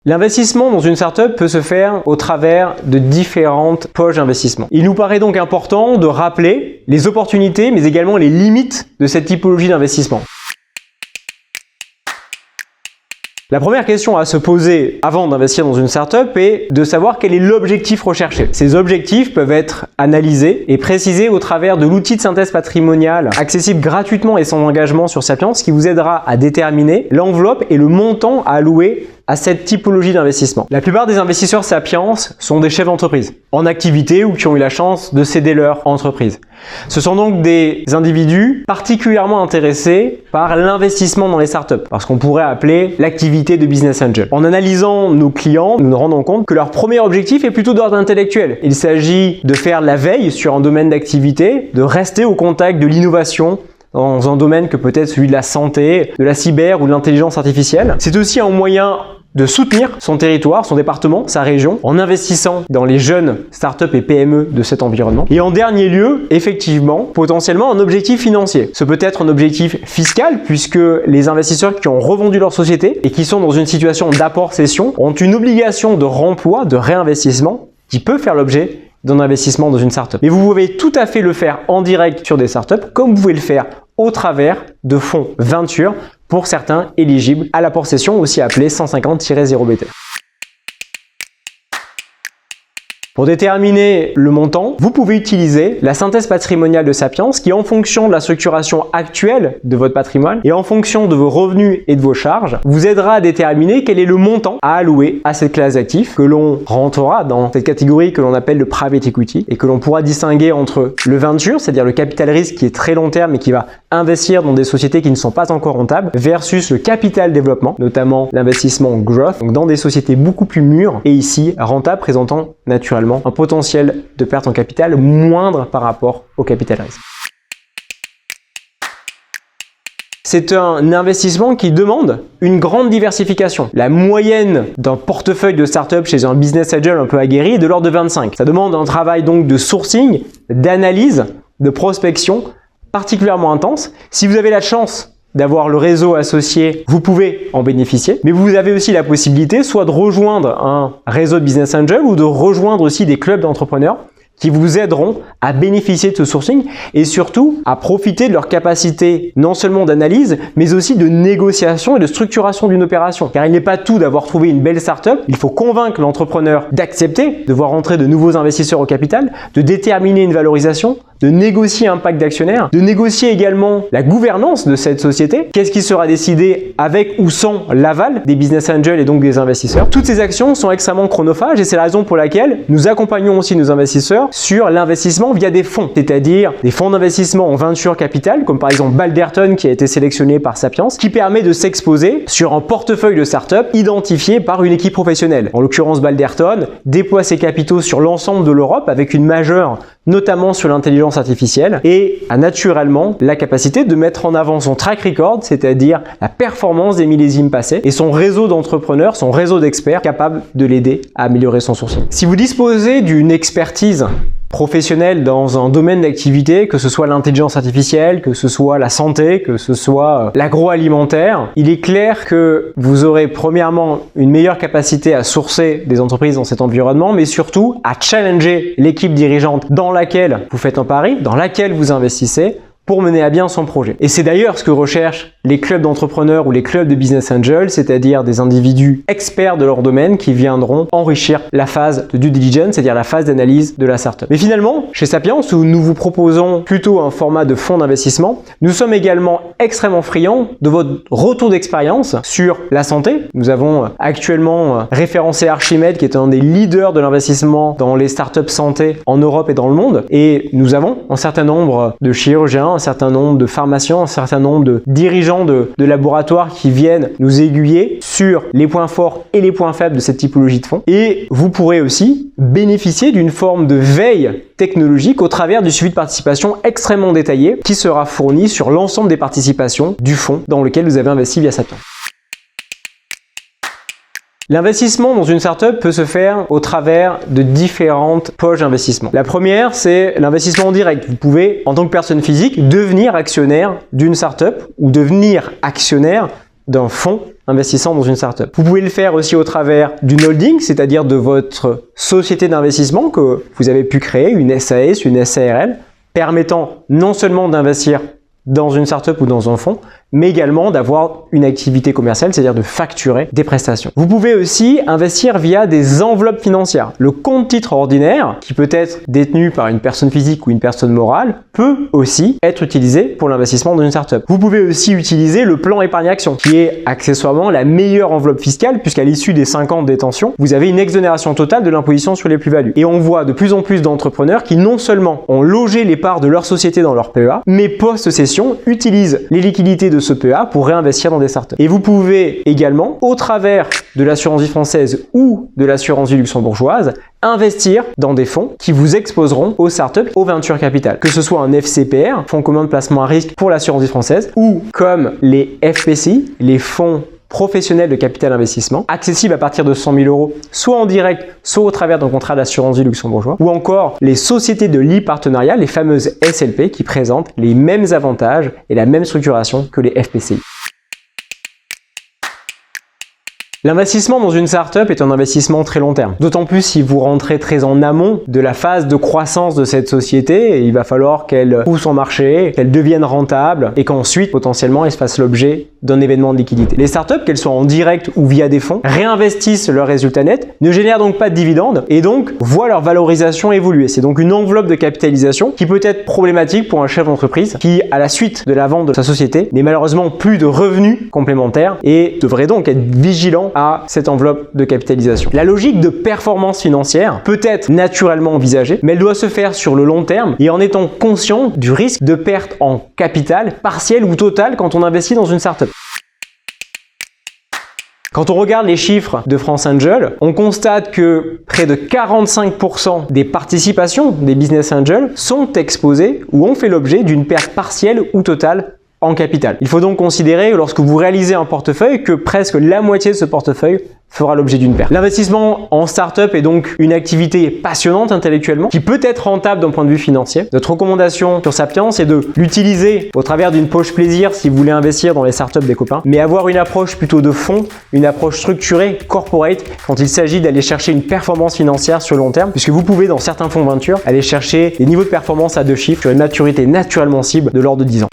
L'investissement dans une startup peut se faire au travers de différentes poches d'investissement. Il nous paraît donc important de rappeler les opportunités mais également les limites de cette typologie d'investissement. La première question à se poser avant d'investir dans une startup est de savoir quel est l'objectif recherché. Ces objectifs peuvent être analysés et précisés au travers de l'outil de synthèse patrimoniale accessible gratuitement et sans engagement sur Sapiens qui vous aidera à déterminer l'enveloppe et le montant à allouer à cette typologie d'investissement. La plupart des investisseurs Sapiens sont des chefs d'entreprise en activité ou qui ont eu la chance de céder leur entreprise. Ce sont donc des individus particulièrement intéressés par l'investissement dans les startups, parce qu'on pourrait appeler l'activité de business angel. En analysant nos clients, nous nous rendons compte que leur premier objectif est plutôt d'ordre intellectuel. Il s'agit de faire la veille sur un domaine d'activité, de rester au contact de l'innovation dans un domaine que peut être celui de la santé, de la cyber ou de l'intelligence artificielle. C'est aussi un moyen de soutenir son territoire, son département, sa région, en investissant dans les jeunes startups et PME de cet environnement. Et en dernier lieu, effectivement, potentiellement un objectif financier. Ce peut être un objectif fiscal, puisque les investisseurs qui ont revendu leur société et qui sont dans une situation d'apport-cession ont une obligation de remploi, de réinvestissement, qui peut faire l'objet d'un investissement dans une startup. Mais vous pouvez tout à fait le faire en direct sur des startups, comme vous pouvez le faire au travers de fonds venture pour certains éligibles à l'apport-cession, aussi appelé 150-0BT. Pour déterminer le montant, vous pouvez utiliser la synthèse patrimoniale de Sapiens qui, en fonction de la structuration actuelle de votre patrimoine et en fonction de vos revenus et de vos charges, vous aidera à déterminer quel est le montant à allouer à cette classe d'actifs que l'on rentrera dans cette catégorie que l'on appelle le private equity et que l'on pourra distinguer entre le venture, c'est-à-dire le capital risque qui est très long terme et qui va investir dans des sociétés qui ne sont pas encore rentables, versus le capital développement, notamment l'investissement growth, donc dans des sociétés beaucoup plus mûres et ici rentables, présentant naturellement un potentiel de perte en capital moindre par rapport au capital risque. C'est un investissement qui demande une grande diversification. La moyenne d'un portefeuille de start-up chez un business angel un peu aguerri est de l'ordre de 25. Ça demande un travail donc de sourcing, d'analyse, de prospection particulièrement intense. Si vous avez la chance d'avoir le réseau associé, vous pouvez en bénéficier, mais vous avez aussi la possibilité soit de rejoindre un réseau de business angel ou de rejoindre aussi des clubs d'entrepreneurs qui vous aideront à bénéficier de ce sourcing et surtout à profiter de leur capacité non seulement d'analyse, mais aussi de négociation et de structuration d'une opération. Car il n'est pas tout d'avoir trouvé une belle startup, il faut convaincre l'entrepreneur d'accepter de voir entrer de nouveaux investisseurs au capital, de déterminer une valorisation, de négocier un pacte d'actionnaires, de négocier également la gouvernance de cette société, qu'est-ce qui sera décidé avec ou sans l'aval des business angels et donc des investisseurs. Toutes ces actions sont extrêmement chronophages et c'est la raison pour laquelle nous accompagnons aussi nos investisseurs sur l'investissement via des fonds, c'est-à-dire des fonds d'investissement en venture capital, comme par exemple Balderton qui a été sélectionné par Sapiens, qui permet de s'exposer sur un portefeuille de start-up identifié par une équipe professionnelle. En l'occurrence, Balderton déploie ses capitaux sur l'ensemble de l'Europe avec une majeure notamment sur l'intelligence artificielle et a naturellement la capacité de mettre en avant son track record, c'est-à-dire la performance des millésimes passés et son réseau d'entrepreneurs, son réseau d'experts capable de l'aider à améliorer son sourcing. Si vous disposez d'une expertise professionnel dans un domaine d'activité, que ce soit l'intelligence artificielle, que ce soit la santé, que ce soit l'agroalimentaire, il est clair que vous aurez premièrement une meilleure capacité à sourcer des entreprises dans cet environnement, mais surtout à challenger l'équipe dirigeante dans laquelle vous faites un pari, dans laquelle vous investissez, pour mener à bien son projet. Et c'est d'ailleurs ce que recherchent les clubs d'entrepreneurs ou les clubs de business angels, c'est-à-dire des individus experts de leur domaine qui viendront enrichir la phase de due diligence, c'est-à-dire la phase d'analyse de la startup. Mais finalement, chez Sapiens, où nous vous proposons plutôt un format de fonds d'investissement, nous sommes également extrêmement friands de votre retour d'expérience sur la santé. Nous avons actuellement référencé Archimède, qui est un des leaders de l'investissement dans les startups santé en Europe et dans le monde. Et nous avons un certain nombre de chirurgiens, un certain nombre de pharmaciens, un certain nombre de dirigeants de laboratoires qui viennent nous aiguiller sur les points forts et les points faibles de cette typologie de fonds. Et vous pourrez aussi bénéficier d'une forme de veille technologique au travers du suivi de participation extrêmement détaillé qui sera fourni sur l'ensemble des participations du fonds dans lequel vous avez investi via Sapiens. L'investissement dans une startup peut se faire au travers de différentes poches d'investissement. La première, c'est l'investissement en direct. Vous pouvez, en tant que personne physique, devenir actionnaire d'une startup ou devenir actionnaire d'un fonds investissant dans une startup. Vous pouvez le faire aussi au travers d'une holding, c'est-à-dire de votre société d'investissement que vous avez pu créer, une SAS, une SARL, permettant non seulement d'investir dans une startup ou dans un fonds, mais également d'avoir une activité commerciale, c'est-à-dire de facturer des prestations. Vous pouvez aussi investir via des enveloppes financières. Le compte titre ordinaire, qui peut être détenu par une personne physique ou une personne morale, peut aussi être utilisé pour l'investissement dans une startup. Vous pouvez aussi utiliser le plan épargne action, qui est accessoirement la meilleure enveloppe fiscale, puisqu'à l'issue des 5 ans de détention, vous avez une exonération totale de l'imposition sur les plus-values. Et on voit de plus en plus d'entrepreneurs qui non seulement ont logé les parts de leur société dans leur PEA, mais post-cession utilisent les liquidités de ce PEA pour réinvestir dans des startups. Et vous pouvez également, au travers de l'assurance vie française ou de l'assurance vie luxembourgeoise, investir dans des fonds qui vous exposeront aux startups, au venture capital. Que ce soit un FCPR, fonds commun de placement à risque pour l'assurance vie française, ou comme les FPCI, les fonds professionnels de capital investissement, accessibles à partir de 100 000 euros, soit en direct, soit au travers d'un contrat d'assurance vie luxembourgeois, ou encore les sociétés de l'e-partenariat, les fameuses SLP, qui présentent les mêmes avantages et la même structuration que les FPCI. L'investissement dans une startup est un investissement très long terme. D'autant plus si vous rentrez très en amont de la phase de croissance de cette société, et il va falloir qu'elle trouve son marché, qu'elle devienne rentable et qu'ensuite, potentiellement, elle se fasse l'objet d'un événement de liquidité. Les startups, qu'elles soient en direct ou via des fonds, réinvestissent leurs résultats nets, ne génèrent donc pas de dividendes et donc voient leur valorisation évoluer. C'est donc une enveloppe de capitalisation qui peut être problématique pour un chef d'entreprise qui, à la suite de la vente de sa société, n'est malheureusement plus de revenus complémentaires et devrait donc être vigilant à cette enveloppe de capitalisation. La logique de performance financière peut être naturellement envisagée, mais elle doit se faire sur le long terme et en étant conscient du risque de perte en capital partiel ou total quand on investit dans une startup. Quand on regarde les chiffres de France Angel, on constate que près de 45% des participations des business angels sont exposées ou ont fait l'objet d'une perte partielle ou totale en capital. Il faut donc considérer, lorsque vous réalisez un portefeuille, que presque la moitié de ce portefeuille fera l'objet d'une perte. L'investissement en start-up est donc une activité passionnante intellectuellement qui peut être rentable d'un point de vue financier. Notre recommandation sur Sapiens est de l'utiliser au travers d'une poche plaisir si vous voulez investir dans les startups des copains, mais avoir une approche plutôt de fond, une approche structurée, corporate, quand il s'agit d'aller chercher une performance financière sur le long terme, puisque vous pouvez dans certains fonds venture aller chercher des niveaux de performance à 2 chiffres sur une maturité naturellement cible de l'ordre de 10 ans.